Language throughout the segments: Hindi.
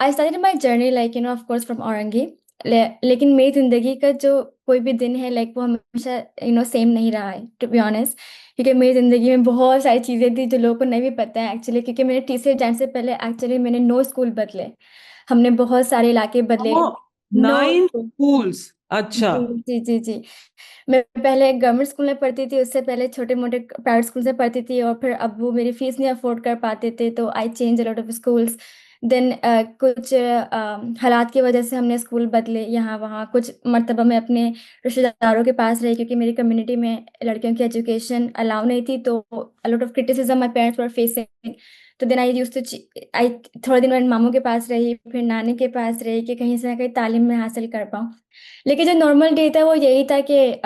I started my journey like of course from Orangi. लेकिन मेरी जिंदगी का जो कोई भी दिन है लाइक वो हमेशा सेम नहीं रहा है, टू बी ऑनेस्ट। क्योंकि मेरी ज़िंदगी में बहुत सारी चीज़ें थी जो लोगों को नहीं भी पता है एक्चुअली, क्योंकि मैंने तीसरे जाने से पहले एक्चुअली मैंने 9 स्कूल बदले। हमने बहुत सारे इलाके बदले। ओ, नो 9 स्कूल्स। अच्छा। जी जी जी जी। मैं पहले गवर्नमेंट स्कूल में पढ़ती थी, उससे पहले छोटे मोटे प्राइवेट स्कूल से पढ़ती थी, और फिर अब वो मेरी फीस नहीं अफोर्ड कर पाते थे तो I change a lot of schools. Then कुछ हालात की वजह से हमने स्कूल बदले यहाँ वहाँ। कुछ मरतबा मैं अपने रिश्तेदारों के पास रही क्योंकि मेरी कम्युनिटी में लड़कियों की एजुकेशन अलाउ नहीं थी, तो अ lot of criticism my parents were facing. तो देन आई यूज टू आई थोड़े दिन मैं मामू के पास रही, फिर नानी के पास रही कि कहीं से ना कहीं तालीम में हासिल कर पाऊँ। लेकिन जो नॉर्मल डे था वो यही था कि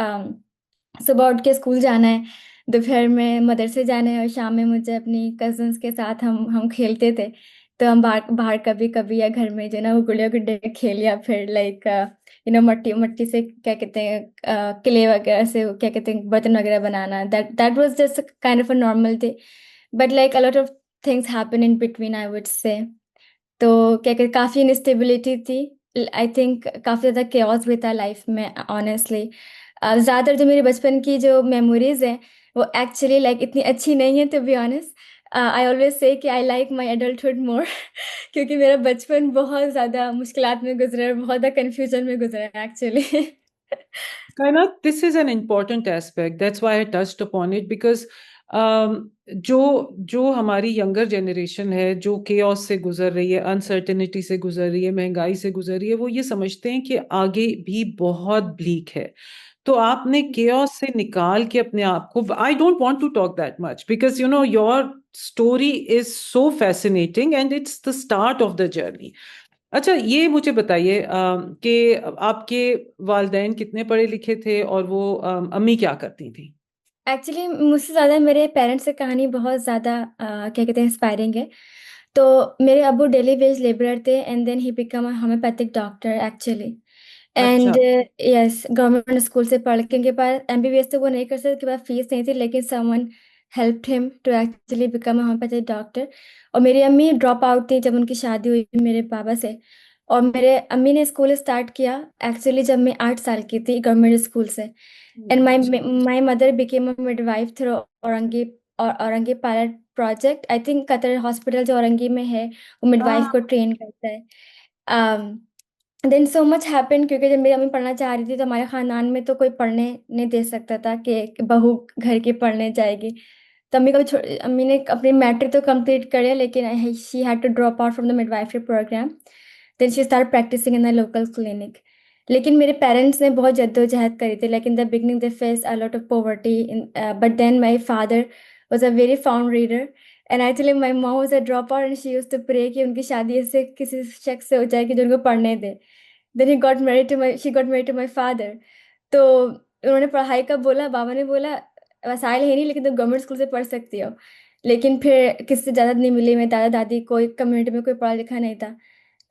सुबह उठ के स्कूल जाना है, दोपहर में मदरसे जाना है, और शाम में मुझे अपनी कजन्स के साथ हम खेलते थे। तो हम बाहर बाहर कभी कभी या घर में जो है ना वो गुड़िया गुड्डे खेल, या फिर लाइक मट्टी मट्टी से क्या कहते हैं क्ले वगैरह से क्या कहते हैं बर्तन वगैरह बनाना। That that was just kind of a normal day. But like a lot of things happen in between I would say. तो क्या कहते काफ़ी इनस्टेबिलिटी थी। आई थिंक काफ़ी ज़्यादा केओस भी था लाइफ में ऑनेस्टली। ज़्यादातर जो मेरे बचपन की जो मेमोरीज हैं वो एक्चुअली लाइक इतनी अच्छी नहीं है, to be honest. I always say कि आई लाइक माई एडल्टहुड मोर क्योंकि मेरा बचपन बहुत ज़्यादा मुश्किलात में गुजरा है, बहुत ज़्यादा कन्फ्यूजन में गुजरा है actually Kaina, this is an important aspect. That's why I touched upon it because जो जो हमारी यंगर जनरेशन है जो केओस से गुजर रही है, अनसर्टेनिटी से गुजर रही है, महंगाई से गुजर रही है, वो ये समझते हैं कि आगे भी बहुत ब्लीक है। तो आपने केओस से निकाल के अपने आप को, I don't want to talk that much because you know your story is so fascinating and it's the start of the journey. अच्छा, ये मुझे बताइए कि आपके वालिदैन कितने पढ़े लिखे थे और वो अम्मी क्या करती थी? एक्चुअली मुझसे ज़्यादा मेरे पेरेंट्स की कहानी बहुत ज़्यादा क्या कहते हैं इंस्पायरिंग है। तो मेरे अब्बू डेली वेज लेबरर थे, and then he become a homeopathic doctor actually. अच्छा। एंड यस, गवर्नमेंट स्कूल से पढ़ के उनके पास एमबीबीएस तो वो नहीं कर सकते, उनके पास फीस नहीं थी, लेकिन someone helped him to actually become a homeopathic doctor. और मेरी अम्मी ड्रॉप आउट थी जब उनकी शादी हुई मेरे पापा से। और मेरे अम्मी ने स्कूल स्टार्ट किया एक्चुअली जब मैं 8 साल की थी, गवर्नमेंट स्कूल से। And my mother became a midwife through Orangi और Orangi pilot project. I think Qatar hospital जो औरंगी में है वो मिडवाइफ को हाँ। ट्रेन करता है। देन सो मच हैपन, क्योंकि जब मेरी अम्मी पढ़ना चाह रही थी तो हमारे खानदान में तो कोई पढ़ने नहीं दे सकता था कि बहू घर की पढ़ने जाएगी। तो अम्मी ने अपनी मैट्रिक तो कंप्लीट कर लिया, लेकिन she had to drop out from the midwifery programme. Then she start practising in the local clinic. लेकिन मेरे पेरेंट्स ने बहुत जद्दोजहद करी थी, like in the beginning they face a lot of poverty, but then my father was a very fond reader. And actually my mom was a drop out, and she used to pray कि उनकी शादी ऐसे किसी शख्स से हो जाए कि जो उनको पढ़ने दे। Then he got married to my she got married to my father. तो उन्होंने पढ़ाई का बोला, बाबा ने बोला वसाइल है नहीं लेकिन तुम गवर्नमेंट स्कूल से पढ़ सकती हो। लेकिन फिर किसी से ज़्यादा नहीं मिली, मेरे दादा दादी कोई कम्युनिटी में कोई पढ़ा लिखा नहीं था।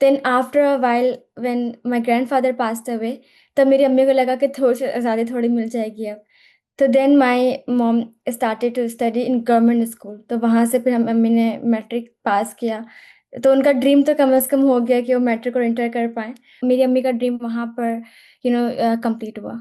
Then after a while when my grandfather passed away, तब मेरी अम्मी को लगा कि थोड़ी सी आज़ादी थोड़ी मिल जाएगी अब। तो then my mom started to study in government school, तो वहाँ से फिर हम अम्मी ने मैट्रिक पास किया। तो उनका ड्रीम तो कम से कम हो गया कि वो मैट्रिक और इंटर कर पाए। मेरी अम्मी का ड्रीम वहाँ पर कंप्लीट हुआ।